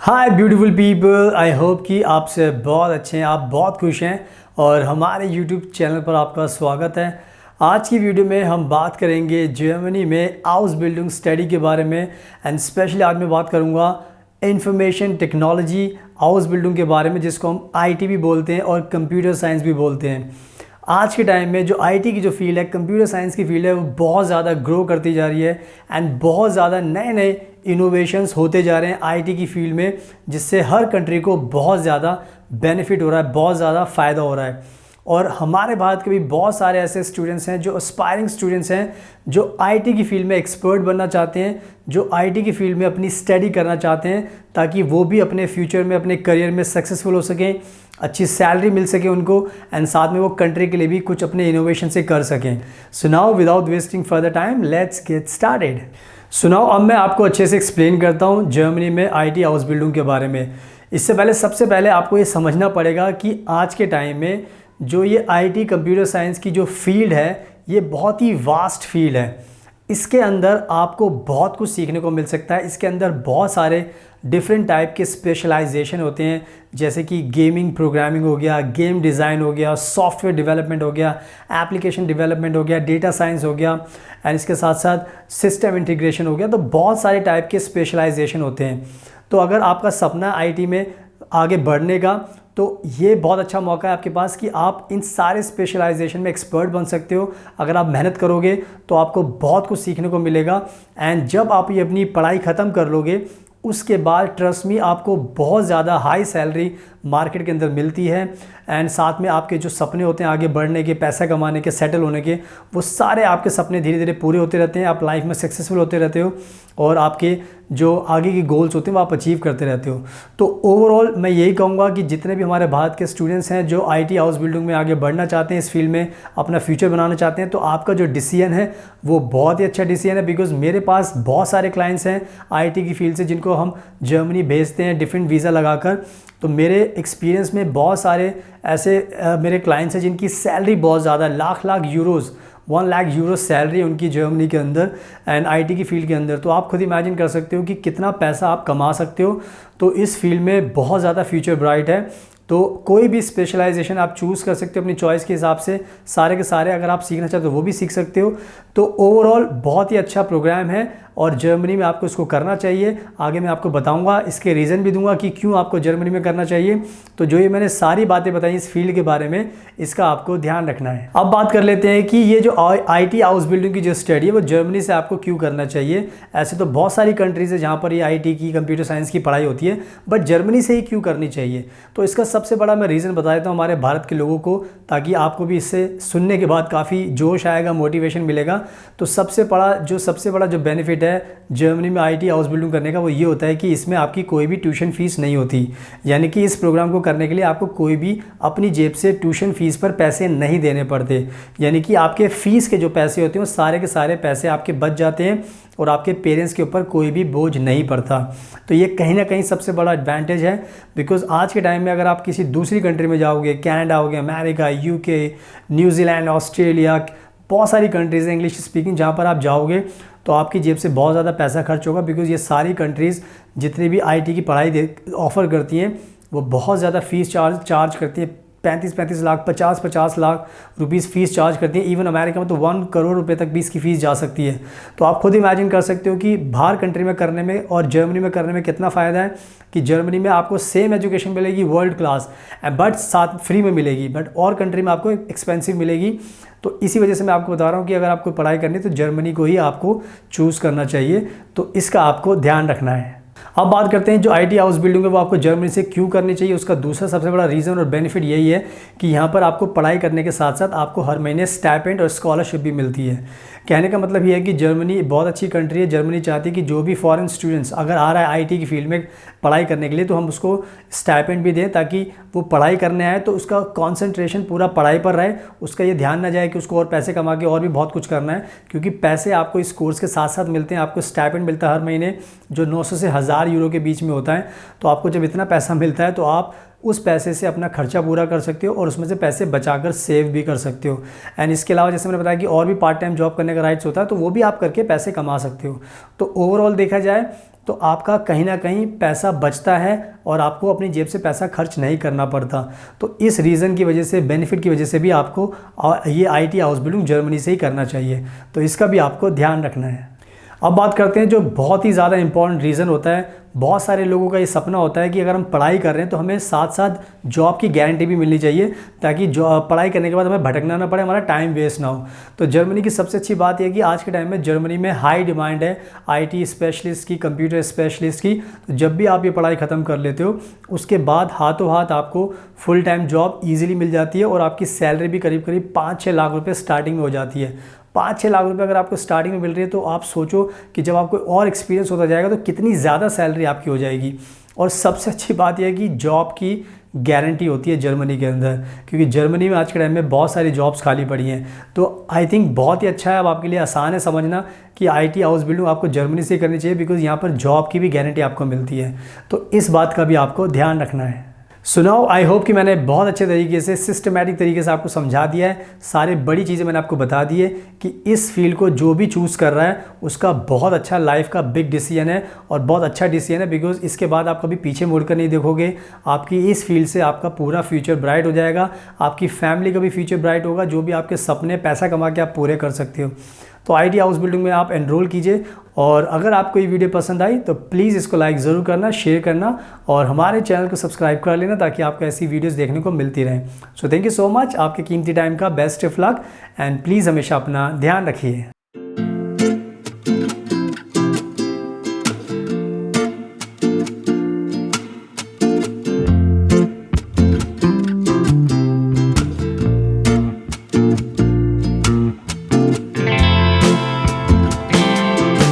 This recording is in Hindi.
Hi beautiful people, I hope कि आप से बहुत अच्छे हैं, आप बहुत खुश हैं और हमारे यूट्यूब चैनल पर आपका स्वागत है। आज की वीडियो में हम बात करेंगे जर्मनी में हाउस बिल्डिंग स्टडी के बारे में एंड स्पेशली आज मैं बात करूंगा इंफॉर्मेशन टेक्नोलॉजी हाउस बिल्डिंग के बारे में, जिसको हम आईटी भी बोलते हैं और कंप्यूटर साइंस भी बोलते हैं। आज के टाइम में जो आईटी की जो फील्ड है, कंप्यूटर साइंस की फील्ड है, वो बहुत ज़्यादा ग्रो करती जा रही है एंड बहुत ज़्यादा नए नए इनोवेशंस होते जा रहे हैं आईटी की फील्ड में, जिससे हर कंट्री को बहुत ज़्यादा बेनिफिट हो रहा है, बहुत ज़्यादा फ़ायदा हो रहा है। और हमारे भारत के भी बहुत सारे ऐसे स्टूडेंट्स हैं जो एस्पायरिंग स्टूडेंट्स हैं, जो आईटी की फील्ड में एक्सपर्ट बनना चाहते हैं, जो आईटी की फील्ड में अपनी स्टडी करना चाहते हैं, ताकि वो भी अपने फ्यूचर में अपने करियर में सक्सेसफुल हो सकें, अच्छी सैलरी मिल सके उनको एंड साथ में वो कंट्री के लिए भी कुछ अपने इनोवेशन से कर सकें। So now without wasting further time let's get started. So now अब मैं आपको अच्छे से एक्सप्लेन करता हूँ जर्मनी में आईटी हाउस बिल्डिंग के बारे में। इससे पहले सबसे पहले आपको ये समझना पड़ेगा कि आज के टाइम में जो ये आईटी कंप्यूटर साइंस की जो फील्ड है, ये बहुत ही वास्ट फील्ड है। इसके अंदर आपको बहुत कुछ सीखने को मिल सकता है। इसके अंदर बहुत सारे डिफरेंट टाइप के स्पेशलाइजेशन होते हैं, जैसे कि गेमिंग प्रोग्रामिंग हो गया, गेम डिज़ाइन हो गया, सॉफ्टवेयर डेवलपमेंट हो गया, एप्लीकेशन डेवलपमेंट हो गया, डेटा साइंस हो गया एंड इसके साथ साथ सिस्टम इंटीग्रेशन हो गया। तो बहुत सारे टाइप के स्पेशलाइजेशन होते हैं। तो अगर आपका सपना आईटी में आगे बढ़ने का, तो ये बहुत अच्छा मौका है आपके पास कि आप इन सारे स्पेशलाइजेशन में एक्सपर्ट बन सकते हो। अगर आप मेहनत करोगे तो आपको बहुत कुछ सीखने को मिलेगा एंड जब आप ये अपनी पढ़ाई ख़त्म कर लोगे, उसके बाद ट्रस्ट मी आपको बहुत ज़्यादा हाई सैलरी मार्केट के अंदर मिलती है एंड साथ में आपके जो सपने होते हैं आगे बढ़ने के, पैसा कमाने के, सेटल होने के, वो सारे आपके सपने धीरे धीरे पूरे होते रहते हैं। आप लाइफ में सक्सेसफुल होते रहते हो और आपके जो आगे के गोल्स होते हैं वो आप अचीव करते रहते हो। तो ओवरऑल मैं यही कहूँगा कि जितने भी हमारे भारत के स्टूडेंट्स हैं जो आईटी हाउस बिल्डिंग में आगे बढ़ना चाहते हैं, इस फील्ड में अपना फ्यूचर बनाना चाहते हैं, तो आपका जो डिसीजन है वो बहुत ही अच्छा डिसीजन है। बिकॉज मेरे पास बहुत सारे क्लाइंट्स हैं आईटी की फील्ड से जिनको हम जर्मनी भेजते हैं डिफरेंट वीज़ा लगाकर। तो मेरे एक्सपीरियंस में बहुत सारे ऐसे मेरे क्लाइंट्स हैं जिनकी सैलरी बहुत ज़्यादा, lakh lakh euros, 1 lakh euro salary है उनकी जर्मनी के अंदर एंड आईटी की फील्ड के अंदर। तो आप खुद इमेजिन कर सकते हो कि कितना पैसा आप कमा सकते हो। तो इस फील्ड में बहुत ज़्यादा फ्यूचर ब्राइट है। तो कोई भी स्पेशलाइजेशन आप चूज़ कर सकते हो अपनी चॉइस के हिसाब से, सारे के सारे अगर आप सीखना चाहते हो वो भी सीख सकते हो। तो ओवरऑल बहुत ही अच्छा प्रोग्राम है और जर्मनी में आपको इसको करना चाहिए। आगे मैं आपको बताऊंगा, इसके रीज़न भी दूंगा कि क्यों आपको जर्मनी में करना चाहिए। तो जो ये मैंने सारी बातें बताई इस फील्ड के बारे में, इसका आपको ध्यान रखना है। अब बात कर लेते हैं कि ये जो आईटी हाउस बिल्डिंग की जो स्टडी है वो जर्मनी से आपको क्यों करना चाहिए। ऐसे तो बहुत सारी कंट्रीज़ है जहाँ पर ये आईटी की, कंप्यूटर साइंस की पढ़ाई होती है, बट जर्मनी से ही क्यों करनी चाहिए। तो इसका सबसे बड़ा मैं रीज़न बता देता हूँ हमारे भारत के लोगों को, ताकि आपको भी इससे सुनने के बाद काफ़ी जोश आएगा, मोटिवेशन मिलेगा। तो सबसे बड़ा जो बेनिफिट है जर्मनी में आईटी हाउस बिल्डिंग करने का, वो ये होता है कि इसमें आपकी कोई भी ट्यूशन फीस नहीं होती। यानी कि इस प्रोग्राम को करने के लिए आपको कोई भी अपनी जेब से ट्यूशन फीस पर पैसे नहीं देने पड़ते। यानी कि आपके फ़ीस के जो पैसे होते हैं वो सारे के सारे पैसे आपके बच जाते हैं और आपके पेरेंट्स के ऊपर कोई भी बोझ नहीं पड़ता। तो ये कहीं ना कहीं सबसे बड़ा एडवांटेज है। बिकॉज आज के टाइम में अगर आप किसी दूसरी कंट्री में जाओगे, कनाडा हो गया, अमेरिका, यूके, न्यूजीलैंड, ऑस्ट्रेलिया, बहुत सारी कंट्रीज़ हैं इंग्लिश स्पीकिंग, जहाँ पर आप जाओगे तो आपकी जेब से बहुत ज़्यादा पैसा खर्च होगा। बिकॉज ये सारी कंट्रीज़ जितनी भी आईटी की पढ़ाई ऑफ़र करती हैं वो बहुत ज़्यादा फ़ीस चार्ज करती हैं। 35 lakh, 50 lakh rupees fees charge करती है। इवन अमेरिका में तो 1 करोड़ रुपए तक भी इसकी फ़ीस जा सकती है। तो आप खुद इमेजिन कर सकते हो कि बाहर कंट्री में करने में और जर्मनी में करने में कितना फ़ायदा है। कि जर्मनी में आपको सेम एजुकेशन मिलेगी वर्ल्ड क्लास, बट साथ फ्री में मिलेगी, बट और कंट्री में आपको एक्सपेंसिव मिलेगी। तो इसी वजह से मैं आपको बता रहा हूँ कि अगर आपको पढ़ाई करनी है तो जर्मनी को ही आपको चूज़ करना चाहिए। तो इसका आपको ध्यान रखना है। अब बात करते हैं जो आईटी हाउस बिल्डिंग है वो आपको जर्मनी से क्यों करनी चाहिए। उसका दूसरा सबसे बड़ा रीज़न और बेनिफिट यही है कि यहाँ पर आपको पढ़ाई करने के साथ साथ आपको हर महीने स्टाइपेंड और स्कॉलरशिप भी मिलती है। कहने का मतलब ये है कि जर्मनी बहुत अच्छी कंट्री है। जर्मनी चाहती है कि जो भी फॉरेन स्टूडेंट्स अगर आ रहा है आईटी की फील्ड में पढ़ाई करने के लिए, तो हम उसको स्टाइपेंड भी दें, ताकि वो पढ़ाई करने आए तो उसका कॉन्सेंट्रेशन पूरा पढ़ाई पर रहे, उसका ये ध्यान ना जाए कि उसको और पैसे कमा के और भी बहुत कुछ करना है। क्योंकि पैसे आपको इस कोर्स के साथ साथ मिलते हैं। आपको स्टाइपेंड मिलता है हर महीने जो 900 से 1000 यूरो के बीच में होता है। तो आपको जब इतना पैसा मिलता है तो आप उस पैसे से अपना खर्चा पूरा कर सकते हो और उसमें से पैसे बचाकर सेव भी कर सकते हो। एंड इसके अलावा जैसे मैंने बताया कि और भी पार्ट टाइम जॉब करने का राइट्स होता है, तो वो भी आप करके पैसे कमा सकते हो। तो ओवरऑल देखा जाए तो आपका कहीं ना कहीं पैसा बचता है और आपको अपनी जेब से पैसा खर्च नहीं करना पड़ता। तो इस रीज़न की वजह से, बेनिफिट की वजह से भी आपको ये IT हाउस बिल्डिंग जर्मनी से ही करना चाहिए। तो इसका भी आपको ध्यान रखना है। अब बात करते हैं जो बहुत ही ज़्यादा इंपॉर्टेंट रीज़न होता है। बहुत सारे लोगों का ये सपना होता है कि अगर हम पढ़ाई कर रहे हैं तो हमें साथ साथ जॉब की गारंटी भी मिलनी चाहिए, ताकि पढ़ाई करने के बाद हमें भटकना ना पड़े, हमारा टाइम वेस्ट ना हो। तो जर्मनी की सबसे अच्छी बात यह है कि आज के टाइम में जर्मनी में हाई डिमांड है IT स्पेशलिस्ट की, कंप्यूटर स्पेशलिस्ट की। तो जब भी आप ये पढ़ाई ख़त्म कर लेते हो उसके बाद हाथों हाथ आपको फुल टाइम जॉब ईजिली मिल जाती है और आपकी सैलरी भी करीब करीब 5-6 लाख रुपये स्टार्टिंग में हो जाती है। 5-6 लाख रुपए अगर आपको स्टार्टिंग में मिल रही है तो आप सोचो कि जब आपको और एक्सपीरियंस होता जाएगा तो कितनी ज़्यादा सैलरी आपकी हो जाएगी। और सबसे अच्छी बात यह है कि जॉब की गारंटी होती है जर्मनी के अंदर, क्योंकि जर्मनी में आज के टाइम में बहुत सारी जॉब्स खाली पड़ी हैं। तो आई थिंक बहुत ही अच्छा है, अब आपके लिए आसान है समझना कि IT हाउस बिल्डिंग आपको जर्मनी से करनी चाहिए, बिकॉज़ यहाँ पर जॉब की भी गारंटी आपको मिलती है। तो इस बात का भी आपको ध्यान रखना है। सुनाओ, आई होप कि मैंने बहुत अच्छे तरीके से, सिस्टमैटिक तरीके से आपको समझा दिया है। सारी बड़ी चीज़ें मैंने आपको बता दी है कि इस फील्ड को जो भी चूज़ कर रहा है उसका बहुत अच्छा लाइफ का बिग डिसीजन है और बहुत अच्छा डिसीजन है, बिकॉज इसके बाद आप कभी पीछे मुड़कर नहीं देखोगे। आपकी इस फील्ड से आपका पूरा फ्यूचर ब्राइट हो जाएगा, आपकी फैमिली का भी फ्यूचर ब्राइट होगा। जो भी आपके सपने पैसा कमा के आप पूरे कर सकते हो। तो IT हाउस बिल्डिंग में आप एनरोल कीजिए। और अगर आपको ये वीडियो पसंद आई तो प्लीज़ इसको लाइक ज़रूर करना, शेयर करना और हमारे चैनल को सब्सक्राइब कर लेना, ताकि आपको ऐसी वीडियोस देखने को मिलती रहें। So thank you so much, आपके कीमती टाइम का best of luck and please हमेशा अपना ध्यान रखिए।